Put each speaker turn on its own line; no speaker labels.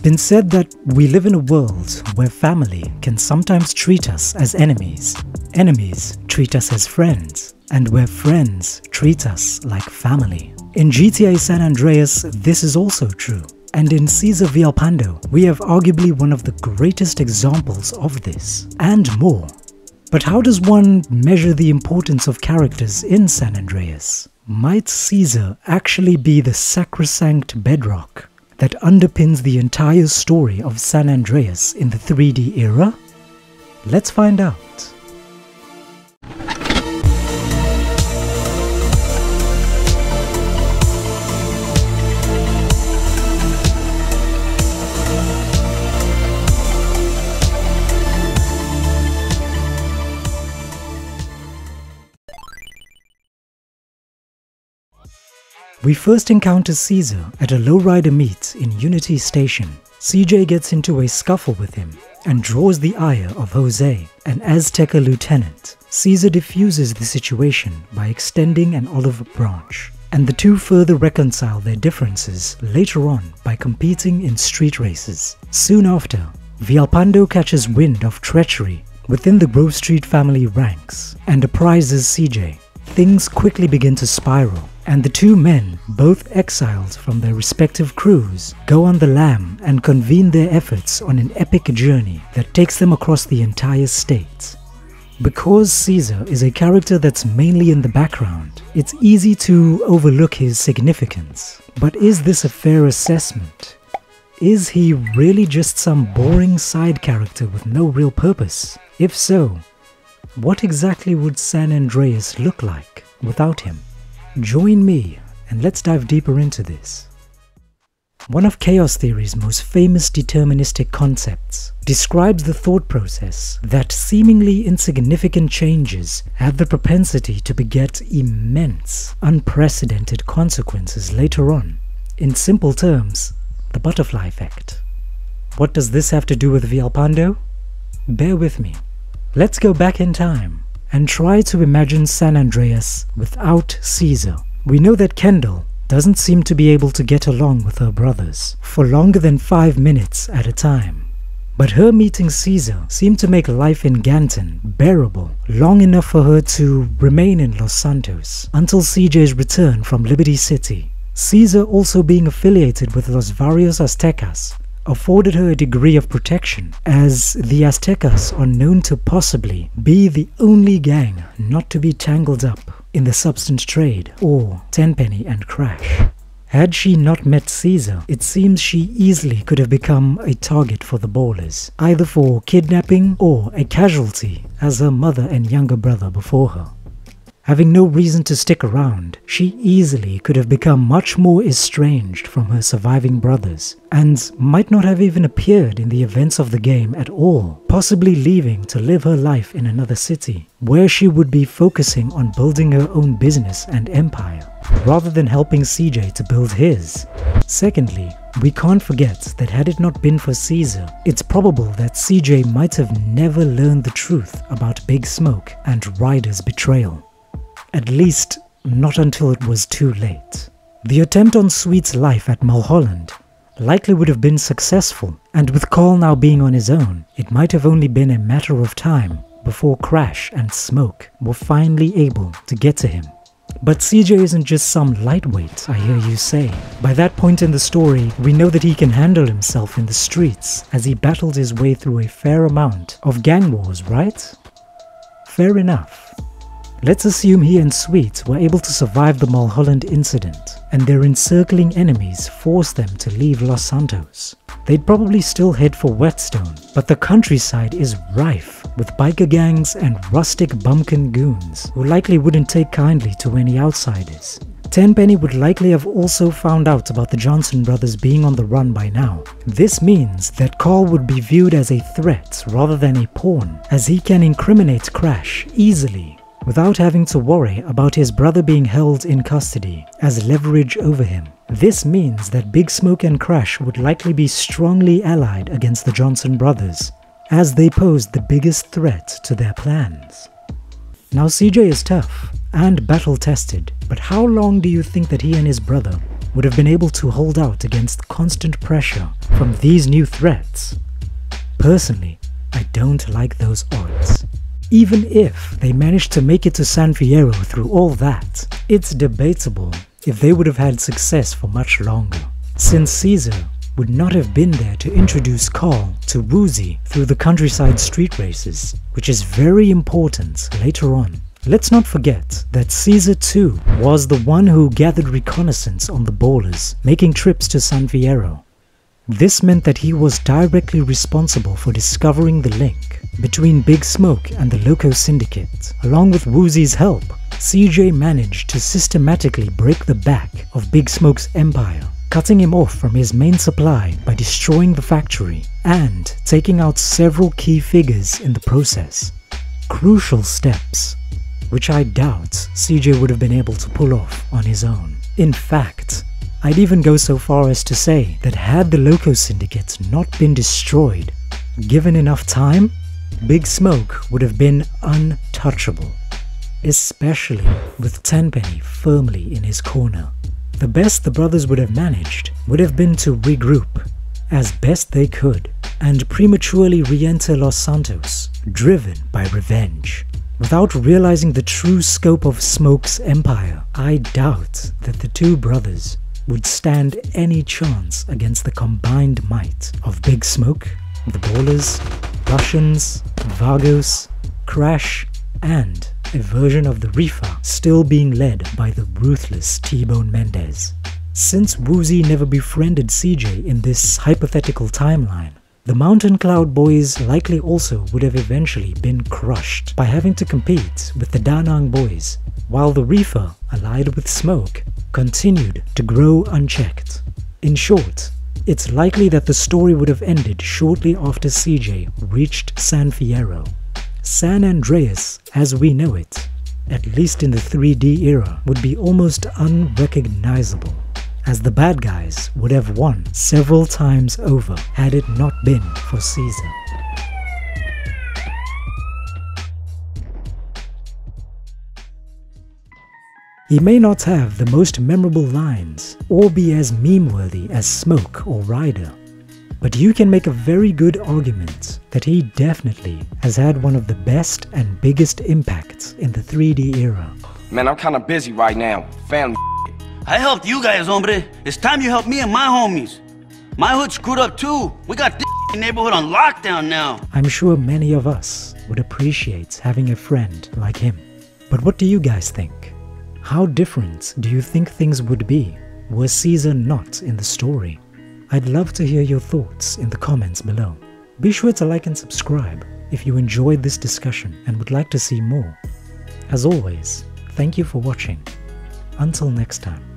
been said that we live in a world where family can sometimes treat us as enemies, enemies treat us as friends, and where friends treat us like family. In GTA San Andreas, this is also true. And in Cesar Villalpando, we have arguably one of the greatest examples of this, and more. But how does one measure the importance of characters in San Andreas? Might Cesar actually be the sacrosanct bedrock that underpins the entire story of San Andreas in the 3D era? Let's find out. We first encounter Cesar at a lowrider meet in Unity Station. CJ gets into a scuffle with him and draws the ire of Jose, an Azteca lieutenant. Cesar diffuses the situation by extending an olive branch, and the two further reconcile their differences later on by competing in street races. Soon after, Villalpando catches wind of treachery within the Grove Street family ranks and apprises CJ. Things quickly begin to spiral, and the two men, both exiled from their respective crews, go on the lam and convene their efforts on an epic journey that takes them across the entire state. Because Cesar is a character that's mainly in the background, it's easy to overlook his significance. But is this a fair assessment? Is he really just some boring side character with no real purpose? If so, what exactly would San Andreas look like without him? Join me and let's dive deeper into this. One of chaos theory's most famous deterministic concepts describes the thought process that seemingly insignificant changes have the propensity to beget immense, unprecedented consequences later on. In simple terms, the butterfly effect. What does this have to do with Villalpando? Bear with me. Let's go back in time and try to imagine San Andreas without Cesar. We know that Kendall doesn't seem to be able to get along with her brothers for longer than 5 minutes at a time. But her meeting Cesar seemed to make life in Ganton bearable long enough for her to remain in Los Santos until CJ's return from Liberty City. Cesar also being affiliated with Los Varios Aztecas afforded her a degree of protection, as the Aztecas are known to possibly be the only gang not to be tangled up in the substance trade or Tenpenny and Crash. Had she not met Cesar, it seems she easily could have become a target for the Ballers, either for kidnapping or a casualty as her mother and younger brother before her. Having no reason to stick around, she easily could have become much more estranged from her surviving brothers, and might not have even appeared in the events of the game at all, possibly leaving to live her life in another city, where she would be focusing on building her own business and empire, rather than helping CJ to build his. Secondly, we can't forget that had it not been for Cesar, it's probable that CJ might have never learned the truth about Big Smoke and Ryder's betrayal. At least, not until it was too late. The attempt on Sweet's life at Mulholland likely would have been successful, and with Carl now being on his own, it might have only been a matter of time before Crash and Smoke were finally able to get to him. But CJ isn't just some lightweight, I hear you say. By that point in the story, we know that he can handle himself in the streets as he battled his way through a fair amount of gang wars, right? Fair enough. Let's assume he and Sweet were able to survive the Mulholland incident, and their encircling enemies forced them to leave Los Santos. They'd probably still head for Whetstone, but the countryside is rife with biker gangs and rustic bumpkin goons who likely wouldn't take kindly to any outsiders. Tenpenny would likely have also found out about the Johnson brothers being on the run by now. This means that Carl would be viewed as a threat rather than a pawn, as he can incriminate Crash easily, without having to worry about his brother being held in custody as leverage over him. This means that Big Smoke and Crash would likely be strongly allied against the Johnson brothers, as they posed the biggest threat to their plans. Now CJ is tough and battle-tested, but how long do you think that he and his brother would have been able to hold out against constant pressure from these new threats? Personally, I don't like those odds. Even if they managed to make it to San Fierro through all that, it's debatable if they would have had success for much longer, since Cesar would not have been there to introduce Carl to Woozy through the countryside street races, which is very important later on. Let's not forget that Cesar too was the one who gathered reconnaissance on the ballers, making trips to San Fierro. This meant that he was directly responsible for discovering the link between Big Smoke and the Loco Syndicate. Along with Woozy's help, CJ managed to systematically break the back of Big Smoke's empire, cutting him off from his main supply by destroying the factory and taking out several key figures in the process. Crucial steps, which I doubt CJ would have been able to pull off on his own. In fact, I'd even go so far as to say that had the Loco Syndicate not been destroyed, given enough time, Big Smoke would have been untouchable, especially with Tenpenny firmly in his corner. The best the brothers would have managed would have been to regroup as best they could and prematurely re-enter Los Santos, driven by revenge. Without realizing the true scope of Smoke's empire, I doubt that the two brothers would stand any chance against the combined might of Big Smoke, the Ballers, Russians, Vagos, Crash, and a version of the Reefer still being led by the ruthless T-Bone Mendez. Since Woozy never befriended CJ in this hypothetical timeline, the Mountain Cloud boys likely also would have eventually been crushed by having to compete with the Da Nang boys, while the Reefer, allied with Smoke, continued to grow unchecked. In short, it's likely that the story would have ended shortly after CJ reached San Fierro. San Andreas, as we know it, at least in the 3D era, would be almost unrecognizable, as the bad guys would have won several times over had it not been for Cesar. He may not have the most memorable lines or be as meme-worthy as Smoke or Ryder, but you can make a very good argument that he definitely has had one of the best and biggest impacts in the 3D era.
Man, I'm kinda busy right now. Family.
I helped you guys, hombre. It's time you help me and my homies. My hood screwed up too. We got this neighborhood on lockdown now.
I'm sure many of us would appreciate having a friend like him. But what do you guys think? How different do you think things would be were Cesar not in the story? I'd love to hear your thoughts in the comments below. Be sure to like and subscribe if you enjoyed this discussion and would like to see more. As always, thank you for watching. Until next time.